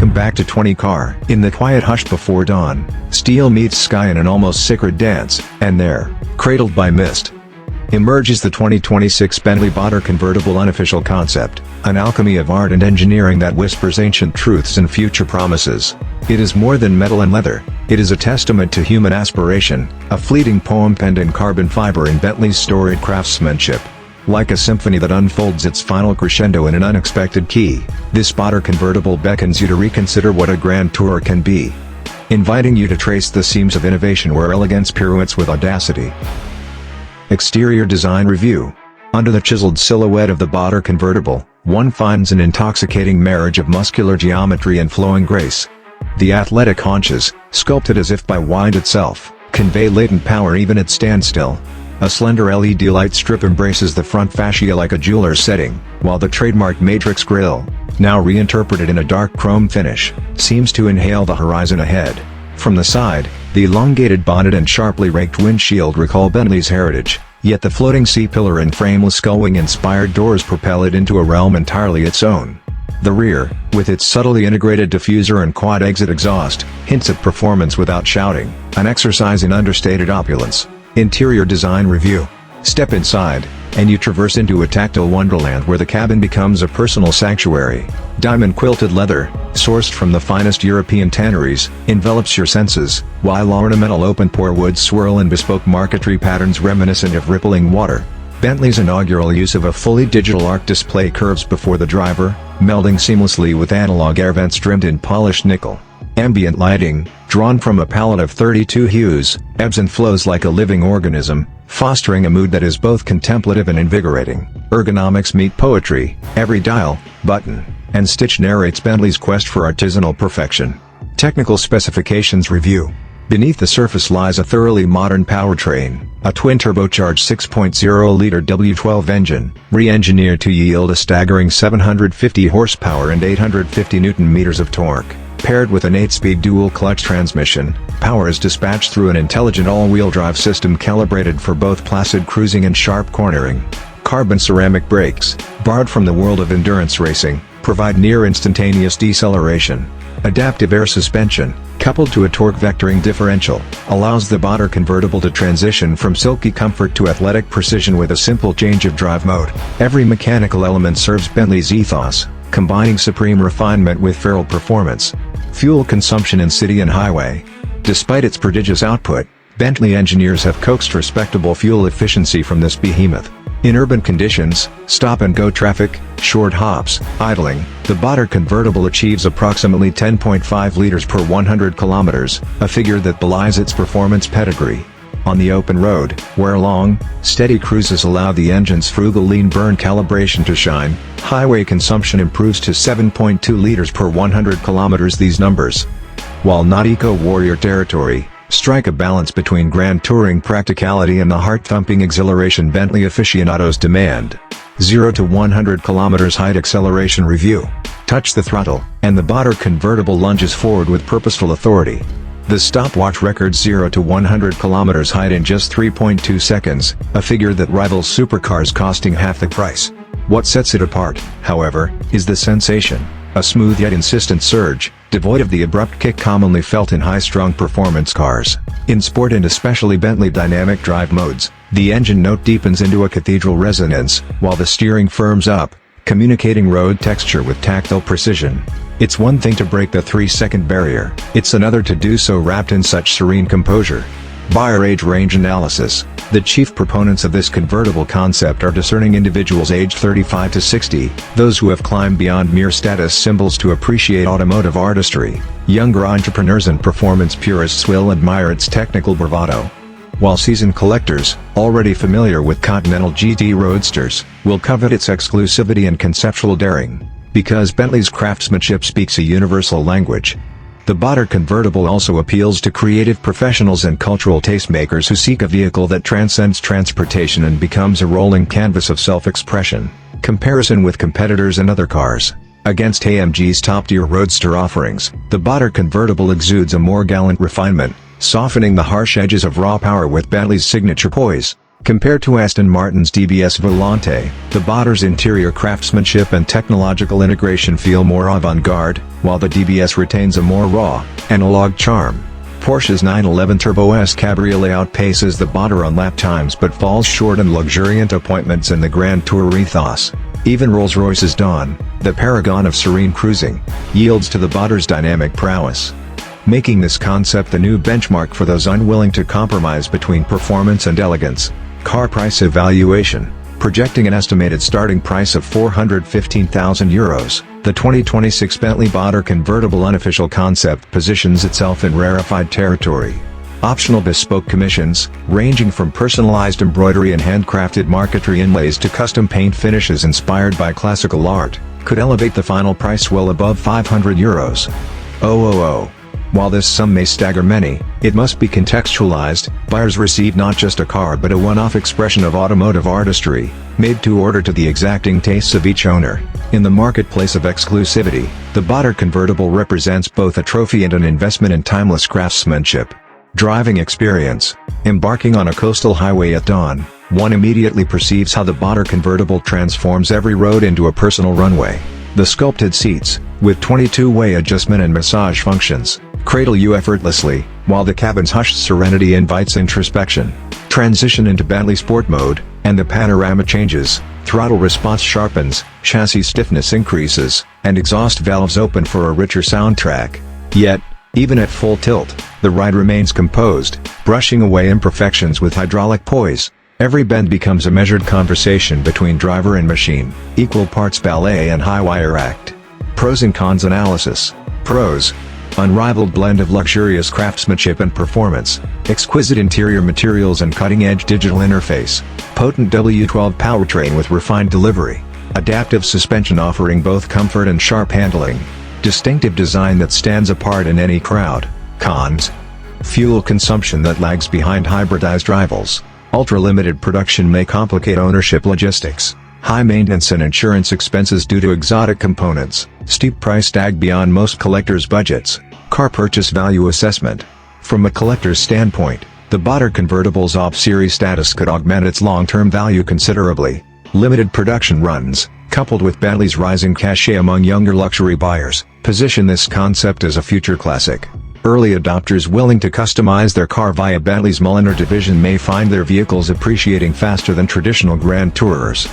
Welcome back to 20 Car. In the quiet hush before dawn, steel meets sky in an almost sacred dance, and there, cradled by mist, emerges the 2026 Bentley Batur Convertible Unofficial concept, an alchemy of art and engineering that whispers ancient truths and future promises. It is more than metal and leather, it is a testament to human aspiration, a fleeting poem penned in carbon fiber in Bentley's storied craftsmanship. Like a symphony that unfolds its final crescendo in an unexpected key, this Batur Convertible beckons you to reconsider what a grand tour can be, inviting you to trace the seams of innovation where elegance pirouettes with audacity. Exterior Design Review. Under the chiseled silhouette of the Batur Convertible, one finds an intoxicating marriage of muscular geometry and flowing grace. The athletic haunches, sculpted as if by wind itself, convey latent power even at standstill. A slender LED light strip embraces the front fascia like a jeweler's setting, while the trademark matrix grille, now reinterpreted in a dark chrome finish, seems to inhale the horizon ahead. From the side, the elongated bonnet and sharply raked windshield recall Bentley's heritage, yet the floating C-pillar and frameless gullwing-inspired doors propel it into a realm entirely its own. The rear, with its subtly integrated diffuser and quad-exit exhaust, hints at performance without shouting, an exercise in understated opulence. Interior Design Review. Step inside, and you traverse into a tactile wonderland where the cabin becomes a personal sanctuary. Diamond quilted leather, sourced from the finest European tanneries, envelops your senses, while ornamental open-pore woods swirl in bespoke marquetry patterns reminiscent of rippling water. Bentley's inaugural use of a fully digital arc display curves before the driver, melding seamlessly with analog air vents trimmed in polished nickel. Ambient lighting, drawn from a palette of 32 hues, ebbs and flows like a living organism, fostering a mood that is both contemplative and invigorating. Ergonomics meet poetry, every dial, button, and stitch narrates Bentley's quest for artisanal perfection. Technical Specifications Review. Beneath the surface lies a thoroughly modern powertrain, a twin-turbocharged 6.0-liter W12 engine, re-engineered to yield a staggering 750 horsepower and 850 Nm of torque. Paired with an 8-speed dual-clutch transmission, power is dispatched through an intelligent all-wheel drive system calibrated for both placid cruising and sharp cornering. Carbon ceramic brakes, borrowed from the world of endurance racing, provide near-instantaneous deceleration. Adaptive air suspension, coupled to a torque vectoring differential, allows the Batur Convertible to transition from silky comfort to athletic precision with a simple change of drive mode. Every mechanical element serves Bentley's ethos, combining supreme refinement with feral performance. Fuel consumption in city and highway. Despite its prodigious output, Bentley engineers have coaxed respectable fuel efficiency from this behemoth. In urban conditions, stop-and-go traffic, short hops, idling, the Batur Convertible achieves approximately 10.5 liters per 100 kilometers, a figure that belies its performance pedigree. On the open road, where long, steady cruises allow the engine's frugal lean burn calibration to shine, highway consumption improves to 7.2 liters per 100 kilometers. These numbers, while not eco-warrior territory, strike a balance between grand touring practicality and the heart-thumping exhilaration Bentley aficionados demand. 0 to 100 kilometers height acceleration review. Touch the throttle, and the Batur Convertible lunges forward with purposeful authority. The stopwatch records 0 to 100 kilometers height in just 3.2 seconds, a figure that rivals supercars costing half the price. What sets it apart, however, is the sensation, a smooth yet insistent surge, devoid of the abrupt kick commonly felt in high-strung performance cars. In sport and especially Bentley dynamic drive modes, the engine note deepens into a cathedral resonance, while the steering firms up, communicating road texture with tactile precision. It's one thing to break the 3-second barrier, it's another to do so wrapped in such serene composure. Buyer age range analysis. The chief proponents of this convertible concept are discerning individuals aged 35 to 60, those who have climbed beyond mere status symbols to appreciate automotive artistry. Younger entrepreneurs and performance purists will admire its technical bravado, while seasoned collectors, already familiar with Continental GT roadsters, will covet its exclusivity and conceptual daring. Because Bentley's craftsmanship speaks a universal language, the Batur Convertible also appeals to creative professionals and cultural tastemakers who seek a vehicle that transcends transportation and becomes a rolling canvas of self-expression. Comparison with competitors and other cars. Against AMG's top-tier roadster offerings, the Batur Convertible exudes a more gallant refinement, softening the harsh edges of raw power with Bentley's signature poise. Compared to Aston Martin's DBS Volante, the Batur's interior craftsmanship and technological integration feel more avant-garde, while the DBS retains a more raw, analog charm. Porsche's 911 Turbo S Cabriolet outpaces the Batur on lap times but falls short in luxuriant appointments in the Grand Tour ethos. Even Rolls-Royce's Dawn, the paragon of serene cruising, yields to the Batur's dynamic prowess, making this concept the new benchmark for those unwilling to compromise between performance and elegance. Car price evaluation, projecting an estimated starting price of €415,000, the 2026 Bentley Batur Convertible Unofficial concept positions itself in rarefied territory. Optional bespoke commissions, ranging from personalized embroidery and handcrafted marquetry inlays to custom paint finishes inspired by classical art, could elevate the final price well above €500. While this sum may stagger many, it must be contextualized. Buyers receive not just a car but a one-off expression of automotive artistry, made to order to the exacting tastes of each owner. In the marketplace of exclusivity, the Batur Convertible represents both a trophy and an investment in timeless craftsmanship. Driving experience. Embarking on a coastal highway at dawn, one immediately perceives how the Batur Convertible transforms every road into a personal runway. The sculpted seats, with 22-way adjustment and massage functions, cradle you effortlessly, while the cabin's hushed serenity invites introspection. Transition into Bentley Sport mode, and the panorama changes, throttle response sharpens, chassis stiffness increases, and exhaust valves open for a richer soundtrack. Yet, even at full tilt, the ride remains composed, brushing away imperfections with hydraulic poise. Every bend becomes a measured conversation between driver and machine, equal parts ballet and high-wire act. Pros and cons analysis. Pros: unrivaled blend of luxurious craftsmanship and performance, exquisite interior materials and cutting-edge digital interface, potent W12 powertrain with refined delivery, adaptive suspension offering both comfort and sharp handling, distinctive design that stands apart in any crowd. Cons: fuel consumption that lags behind hybridized rivals, ultra-limited production may complicate ownership logistics, high maintenance and insurance expenses due to exotic components, steep price tag beyond most collectors' budgets. Car purchase value assessment. From a collector's standpoint, the Batur Convertible's op-series status could augment its long-term value considerably. Limited production runs, coupled with Bentley's rising cachet among younger luxury buyers, position this concept as a future classic. Early adopters willing to customize their car via Bentley's Mulliner division may find their vehicles appreciating faster than traditional Grand Tourers.